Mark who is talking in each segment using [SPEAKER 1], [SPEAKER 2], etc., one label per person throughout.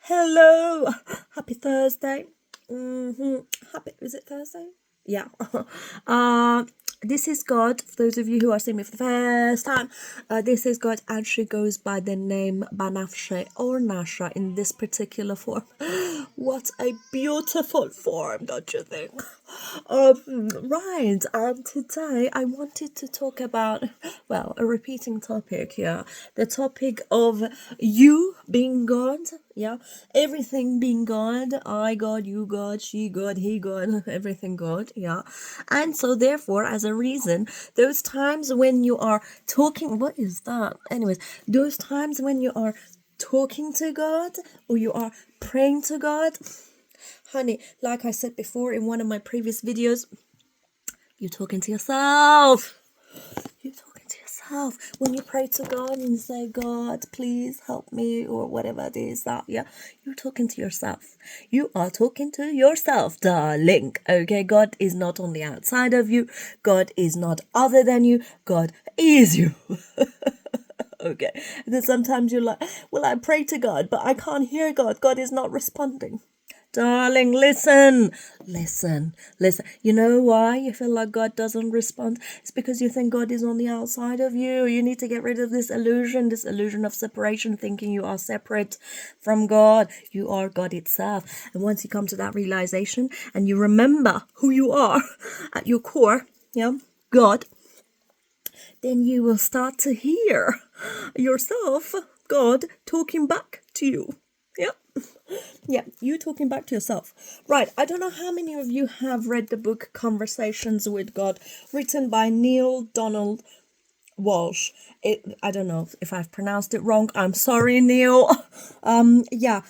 [SPEAKER 1] Hello, happy Thursday. Is it Thursday? Yeah. This is God. For those of you who are seeing me for the first time, this is God, and she goes by the name Banafshe or Nasha in this particular form. What a beautiful form, don't you think? Right. Today I wanted to talk about, well, a repeating topic here. The topic of you being God. Yeah, everything being God, I God, you God, she God, he God, everything God, yeah. And so therefore, as a reason, those times when you are talking, what is that? Anyways, those times when you are talking to God or you are praying to God, honey, like I said before in one of my previous videos, you're talking to yourself. You're talking to yourself. When you pray to God and say, God, please help me, or whatever it is that, yeah, you're talking to yourself. You are talking to yourself, darling. Okay, God is not on the outside of you. God is not other than you. God is you. Okay. And then sometimes you're like, well, I pray to God, but I can't hear God. God is not responding. Darling, listen. You know why you feel like God doesn't respond? It's because you think God is on the outside of you. You need to get rid of this illusion of separation, thinking you are separate from God. You are God itself. And once you come to that realization and you remember who you are at your core, yeah, God, then you will start to hear yourself, God, talking back to you. Yeah. Yeah, you talking back to yourself. Right, I don't know how many of you have read the book Conversations with God, written by Neale Donald Walsch. I don't know if I've pronounced it wrong. I'm sorry, Neil. Yeah,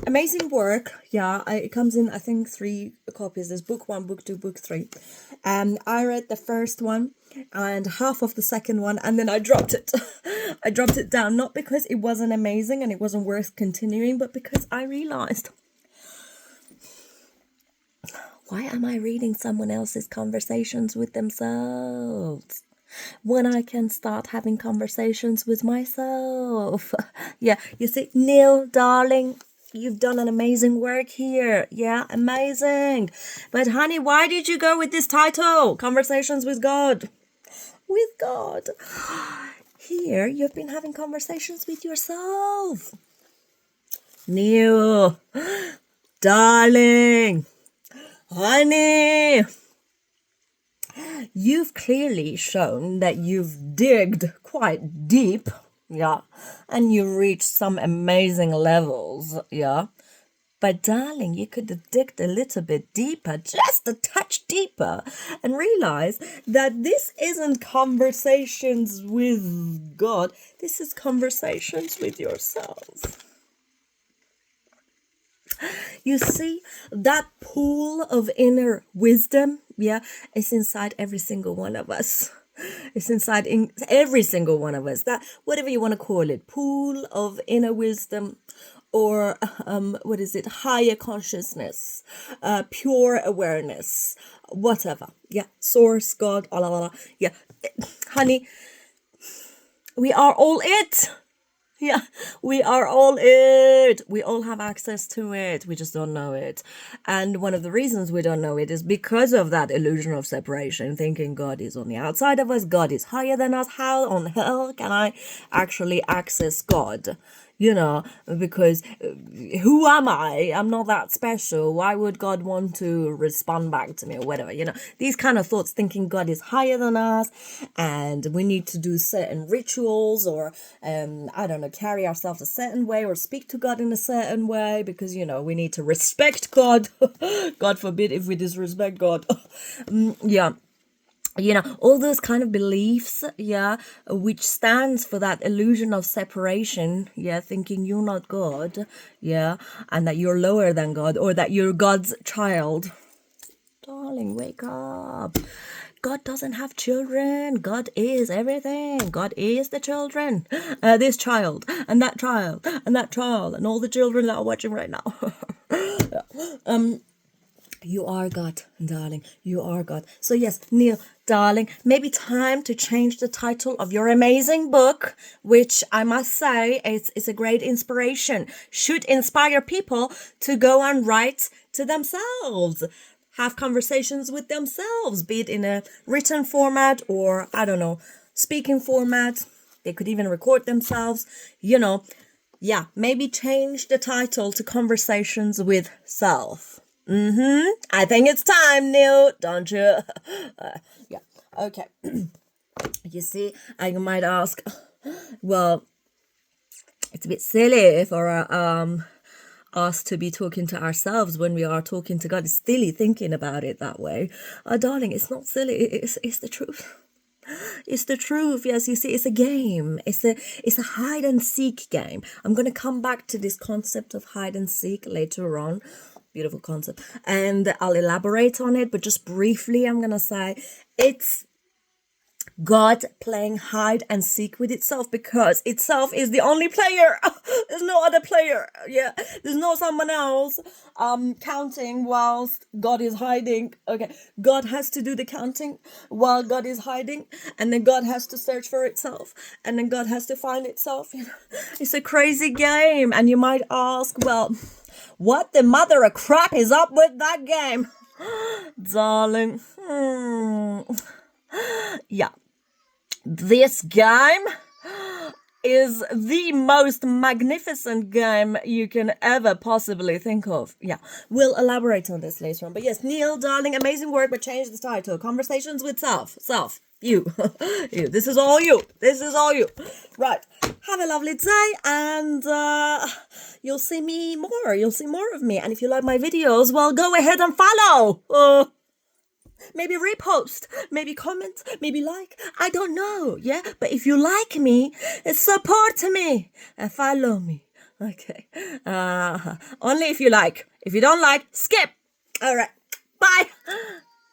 [SPEAKER 1] amazing work. Yeah, it comes in, I think, 3 copies. There's book 1, book 2, book 3. I read the first one and half of the second one, and then I dropped it. I dropped it down, not because it wasn't amazing and it wasn't worth continuing, but because I realized, why am I reading someone else's conversations with themselves when I can start having conversations with myself? Yeah, you see, Neil, darling, you've done an amazing work here. Yeah, amazing. But honey, why did you go with this title? Conversations with God. With God. Here, you've been having conversations with yourself. Neil, darling, honey, you've clearly shown that you've digged quite deep, yeah, and you've reached some amazing levels, yeah. But darling, you could have digged a little bit deeper, just a touch deeper, and realize that this isn't conversations with God, this is conversations with yourself. You see, that pool of inner wisdom, yeah, is inside every single one of us. It's inside in every single one of us. That, whatever you want to call it, pool of inner wisdom, or what is it, higher consciousness, pure awareness, whatever. Yeah, source, God, la la la. Yeah, honey, we are all it. Yeah, we are all it. We all have access to it. We just don't know it. And one of the reasons we don't know it is because of that illusion of separation, thinking God is on the outside of us, God is higher than us. How on hell can I actually access God? You know, because who am I? I'm not that special. Why would God want to respond back to me or whatever? You know, these kind of thoughts, thinking God is higher than us and we need to do certain rituals or, I don't know, carry ourselves a certain way or speak to God in a certain way because, you know, we need to respect God. God forbid if we disrespect God. Yeah. You know, all those kind of beliefs, yeah, which stands for that illusion of separation, yeah, thinking you're not God, yeah, and that you're lower than God or that you're God's child. Darling, wake up. God doesn't have children. God is everything. God is the children. This child and that child and that child and all the children that are watching right now. You are God, darling. You are God. So yes, Neil, darling, maybe time to change the title of your amazing book, which I must say is a great inspiration. Should inspire people to go and write to themselves, have conversations with themselves, be it in a written format or, I don't know, speaking format. They could even record themselves, you know. Yeah, maybe change the title to Conversations with Self. I think it's time, Neil, don't you? Yeah, okay. You see, I might ask, well, it's a bit silly for us to be talking to ourselves when we are talking to God. It's silly thinking about it that way. Darling, it's not silly. It's the truth. It's the truth. Yes, you see, it's a game. It's a hide and seek game. I'm gonna come back to this concept of hide and seek later on. Beautiful concept, and I'll elaborate on it. But just briefly, I'm gonna say it's God playing hide and seek with itself, because itself is the only player. There's no other player. Yeah, there's no someone else counting whilst God is hiding. Okay, God has to do the counting while God is hiding, and then God has to search for itself, and then God has to find itself. You know, it's a crazy game. And you might ask, well, what the mother of crap is up with that game? Darling, yeah, this game is the most magnificent game you can ever possibly think of. Yeah, we'll elaborate on this later on. But yes, Neil, darling, amazing work, but change the title. Conversations with Self. Self. You. You. This is all you. This is all you. Right. Have a lovely day, and you'll see me more. You'll see more of me. And if you like my videos, well, go ahead and follow. Maybe repost, maybe comment, maybe like. I don't know, yeah? But if you like me, support me and follow me. Okay. Only if you like. If you don't like, skip. All right.